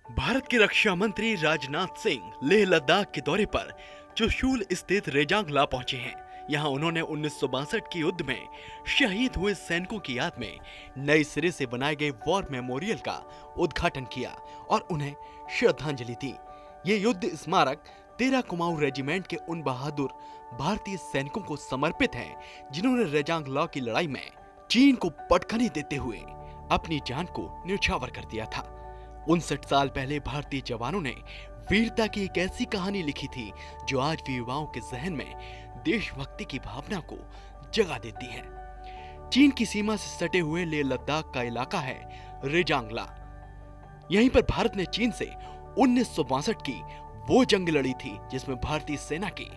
भारत के रक्षा मंत्री राजनाथ सिंह लेह लद्दाख के दौरे पर चुशूल स्थित रेजांगला पहुंचे हैं। यहां उन्होंने 1962 के युद्ध में शहीद हुए सैनिकों की याद में नए सिरे से बनाए गए वॉर मेमोरियल का उद्घाटन किया और उन्हें श्रद्धांजलि दी। ये युद्ध स्मारक 13 कुमाऊं रेजिमेंट के उन बहादुर भारतीय सैनिकों को समर्पित है जिन्होंने रेजांगला की लड़ाई में चीन को पटखनी देते हुए अपनी जान को न्यौछावर कर दिया था। 59 साल पहले भारतीय जवानों ने वीरता की एक ऐसी कहानी लिखी थी जो आज भी युवाओं के जहन में देशभक्ति की भावना को जगा देती है। चीन की सीमा से सटे हुए लेह लद्दाख का इलाका है रेजांगला। यहीं पर भारत ने चीन से 1962 की वो जंग लड़ी थी जिसमें भारतीय सेना के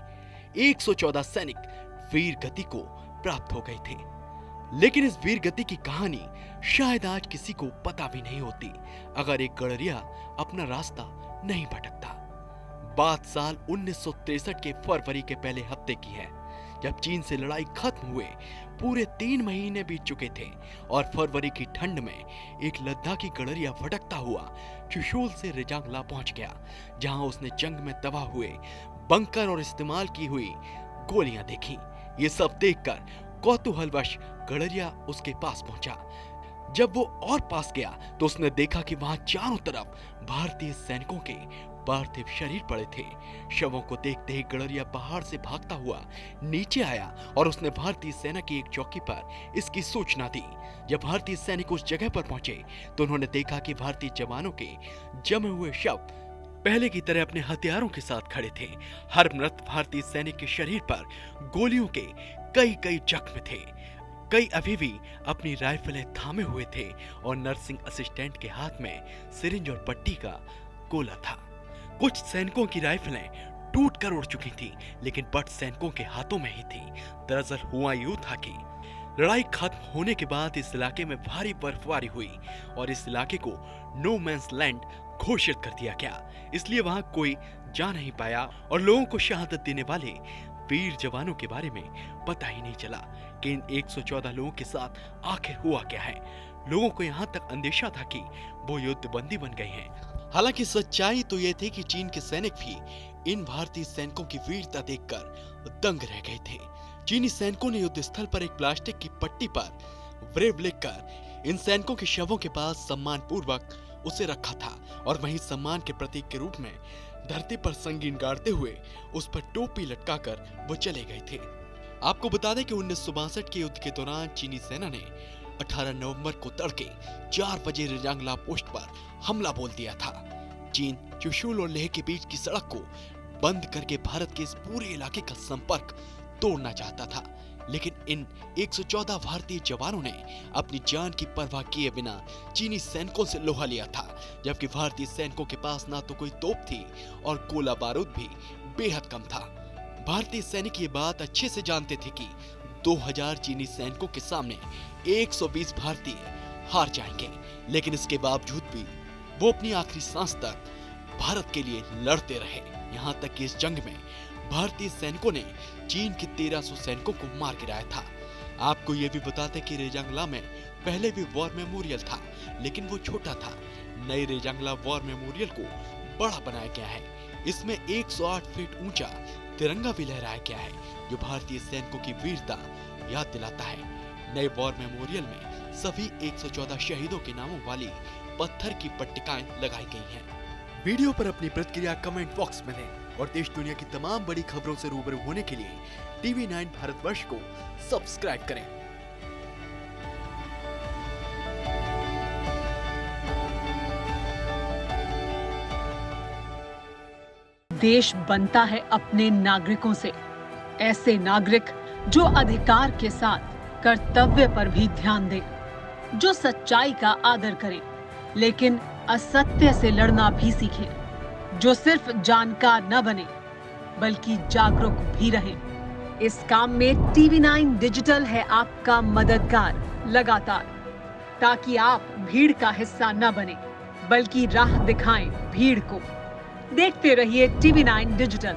114 सैनिक वीर गति को प्राप्त हो गए थे। लेकिन इस वीर गति की कहानी शायद आज किसी को पता भी नहीं होती अगर एक गडरिया अपना रास्ता नहीं भटकता। बात साल 1963 के फरवरी के पहले हफ्ते की है, जब चीन से लड़ाई खत्म हुए पूरे 3 महीने बीत चुके थे और फरवरी की ठंड में एक लद्दाखी गडरिया भटकता हुआ चुशूल से रेजांगला पहुंच गया, जहां उसने जंग में तबाह हुए बंकर और इस्तेमाल की हुई गोलियां देखी। ये सब देखकर कौतूहलवश गडरिया उसके पास पहुंचा। जब वो और पास गया तो उसने देखा कि वहां चारों तरफ भारतीय सैनिकों के पार्थिव शरीर पड़े थे। शवों को देखते ही गडरिया पहाड़ से भागता हुआ नीचे आया और उसने भारतीय सेना की एक चौकी पर इसकी सूचना दी। जब भारतीय सैनिक उस जगह पर पहुंचे तो उन्होंने देखा कि भारतीय जवानों के जमे हुए शव पहले की तरह अपने हथियारों के साथ खड़े थे। हर मृत भारतीय सैनिक के शरीर पर गोलियों के कई जख्म थे। कई अभी भी अपनी राइफलें थामे हुए थे और नर्सिंग असिस्टेंट के हाथ में सिरिंज और पट्टी का गोला था। कुछ सैनिकों की राइफलें टूट कर उड़ चुकी थी, लेकिन बट सैनिकों के हाथों में ही थी। दरअसल हुआ यूं था कि लड़ाई खत्म होने के बाद इस इलाके में भारी बर्फबारी हुई और इस इलाके को नो मैंस लैंड घोषित कर दिया गया। इसलिए वहां कोई जा नहीं पाया और लोगों को शहादत देने वाले वीर जवानों के बारे में पता ही नहीं चला कि इन 114 लोगों के साथ आखिर हुआ क्या है। लोगों को यहाँ तक अंदेशा था कि वो युद्धबंदी बन गए हैं। हालांकि सच्चाई तो ये थी कि चीन के सैनिक भी इन भारतीय सैनिकों की वीरता देखकर दंग रह गए थे। चीनी सैनिकों ने युद्ध स्थल पर एक प्लास्टिक की पट्टी पर ब्रेव लिखकर इन सैनिकों के शवों के पास सम्मान पूर्वक उसे रखा था और वहीं सम्मान के प्रतीक के रूप में धरती पर संगीन गाड़ते हुए उस पर टोपी लटकाकर वो चले गए थे। आपको बता दें कि 1962 के युद्ध के दौरान चीनी सेना ने 18 नवंबर को तड़के 4 बजे रेजांगला पोस्ट पर हमला बोल दिया था। चीन चुशूल और लेह के बीच की सड़क को बंद करके भारत के इस पूरे इलाके का संपर्क तोड़ना चाहता था, लेकिन इन 114 भारतीय जवानों ने अपनी जान की परवाह किए बिना चीनी सैनिकों से लोहा लिया था, जबकि भारतीय सैनिकों के पास ना तो कोई तोप थी और गोला बारूद भी बेहद कम था। भारतीय सैनिक ये बात अच्छे से जानते थे कि 2000 चीनी सैनिकों के सामने 120 भारतीय हार जाएंगे, लेकिन इसके बावजूद भी वो अपनी आखिरी सांस तक भारत के लिए लड़ते रहे। यहाँ तक कि इस जंग में भारतीय सैनिकों ने चीन के 1300 सैनिकों को मार गिराया था। आपको ये भी बताते कि रेजांगला में पहले भी वॉर मेमोरियल था, लेकिन वो छोटा था। नए रेजांगला वॉर मेमोरियल को बड़ा बनाया गया है। इसमें 108 फीट ऊंचा तिरंगा भी लहराया गया है, जो भारतीय सैनिकों की वीरता याद दिलाता है। नए वॉर मेमोरियल में सभी 114 शहीदों के नामों वाली पत्थर की पट्टिकाएं लगाई गई हैं। वीडियो पर अपनी प्रतिक्रिया कमेंट बॉक्स में दें और देश दुनिया की तमाम बड़ी खबरों से रूबरू होने के लिए TV9 भारतवर्ष को सब्सक्राइब करें। देश बनता है अपने नागरिकों से। ऐसे नागरिक जो अधिकार के साथ कर्तव्य पर भी ध्यान दें, जो सच्चाई का आदर करें लेकिन असत्य से लड़ना भी सीखें, जो सिर्फ जानकार न बने बल्कि जागरूक भी रहें। इस काम में TV9 डिजिटल है आपका मददगार लगातार, ताकि आप भीड़ का हिस्सा न बने बल्कि राह दिखाएं भीड़ को। देखते रहिए TV9 डिजिटल।